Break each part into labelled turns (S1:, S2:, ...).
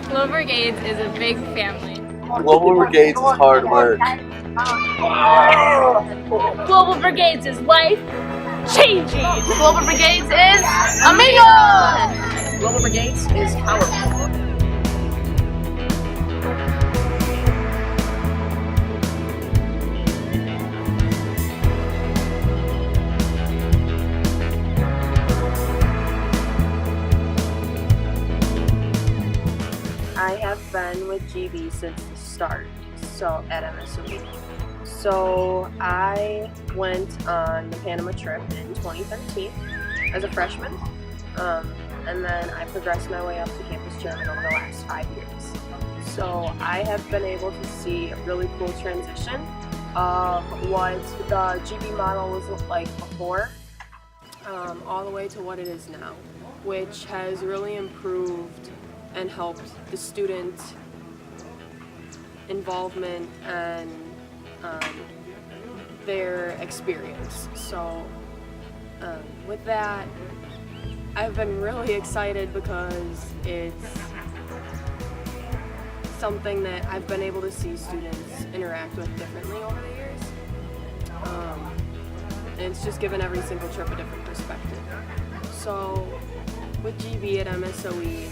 S1: Global Brigades is a big family.
S2: Global Brigades is hard work.
S1: Global Brigades is life changing. Global Brigades is amigos.
S3: Global Brigades is powerful.
S4: I have been with GB since the start, so at MSOE. So I went on the Panama trip in 2013 as a freshman, and then I progressed my way up to campus chairman over the last 5 years. So I have been able to see a really cool transition of what the GB model was like before, all the way to what it is now, which has really improved and helped the student involvement and their experience. So with that, I've been really excited because it's something that I've been able to see students interact with differently over the years. And it's just given every single trip a different perspective. So with GB at MSOE,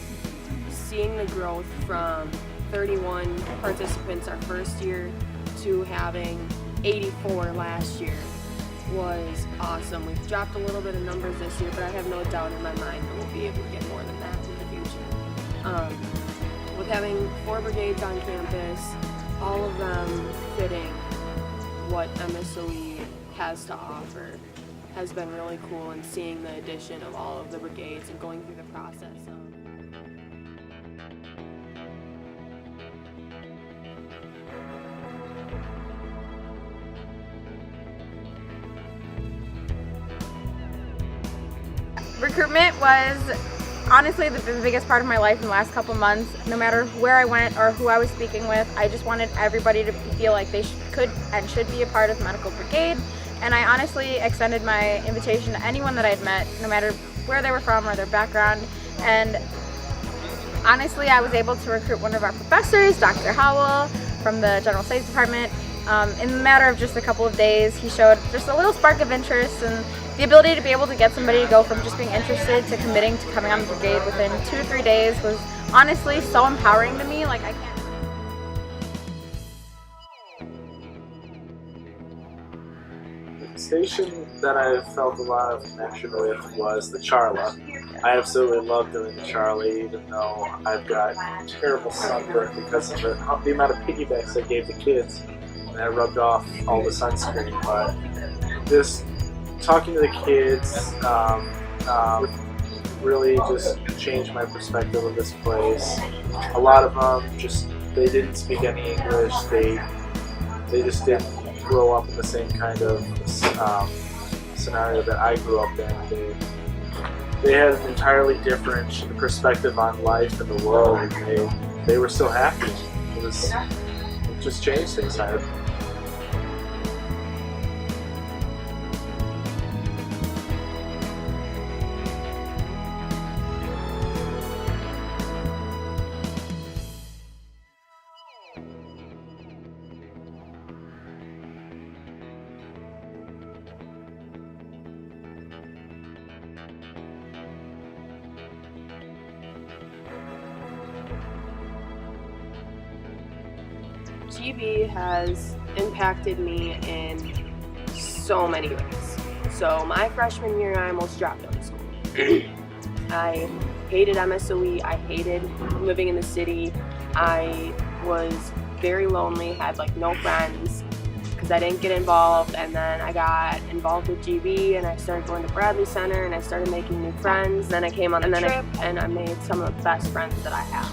S4: seeing the growth from 31 participants our first year to having 84 last year was awesome. We've dropped a little bit of numbers this year, but I have no doubt in my mind that we'll be able to get more than that in the future. With having 4 brigades on campus, all of them fitting what MSOE has to offer has been really cool, and seeing the addition of all of the brigades and going through the process of
S5: recruitment was honestly the biggest part of my life in the last couple months. No matter where I went or who I was speaking with, I just wanted everybody to feel like they could and should be a part of Medical Brigade. And I honestly extended my invitation to anyone that I'd met, no matter where they were from or their background. And honestly, I was able to recruit one of our professors, Dr. Howell, from the General Studies Department. In the matter of just a couple of days, he showed just a little spark of interest, and the ability to be able to get somebody to go from just being interested to committing to coming on the brigade within 2 to 3 days was honestly so empowering to me. Like, I can't.
S2: The station that I felt a lot of connection with was the Charla. I absolutely love doing the Charla, even though I've got terrible sunburn because of the amount of piggybacks I gave the kids, and I rubbed off all the sunscreen. But just talking to the kids really just changed my perspective of this place. A lot of them they didn't speak any English. They just didn't grow up in the same kind of scenario that I grew up in. They had an entirely different perspective on life and the world, and they were so happy. It just changed things.
S4: GB has impacted me in so many ways. So my freshman year, I almost dropped out of school. I hated MSOE, I hated living in the city. I was very lonely, had like no friends because I didn't get involved, and then I got involved with GB and I started going to Bradley Center and I started making new friends. Then I came on the trip and I made some of the best friends that I have.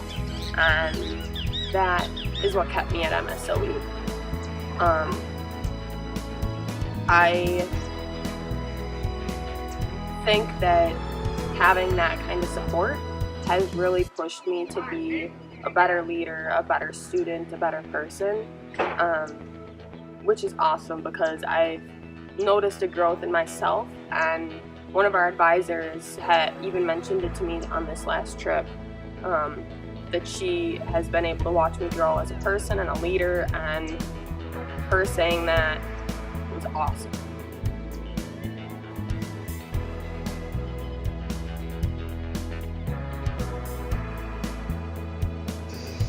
S4: And that is what kept me at MSOE. I think that having that kind of support has really pushed me to be a better leader, a better student, a better person, which is awesome because I've noticed a growth in myself and one of our advisors had even mentioned it to me on this last trip, that she has been able to watch me grow as a person and a leader, and her saying that was awesome.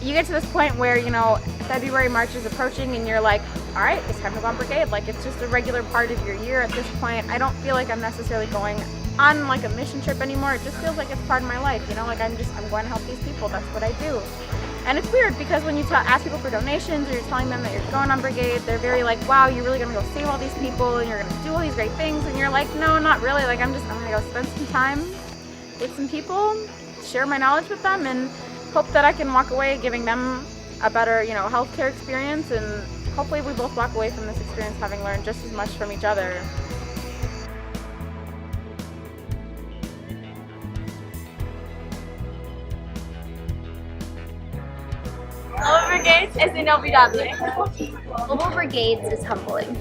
S5: You get to this point where, you know, February, March is approaching and you're like, all right, it's time to go on brigade. Like, it's just a regular part of your year at this point. I don't feel like I'm necessarily going on like a mission trip anymore. It just feels like it's part of my life, you know, like I'm going to help these people. That's what I do. And it's weird because when you ask people for donations or you're telling them that you're going on brigade, they're very like, wow, you're really gonna go save all these people and you're gonna do all these great things. And you're like, no, not really. Like, I'm gonna go spend some time with some people, share my knowledge with them, and hope that I can walk away giving them a better, you know, healthcare experience, and hopefully we both walk away from this experience having learned just as much from each other.
S1: Global Brigades es inolvidable.
S3: Global Brigades is humbling.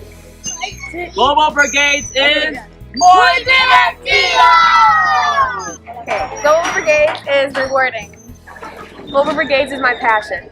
S6: Global Brigades is muy divertido!
S5: Okay, Global Brigade is rewarding.
S3: Global Brigades is my passion.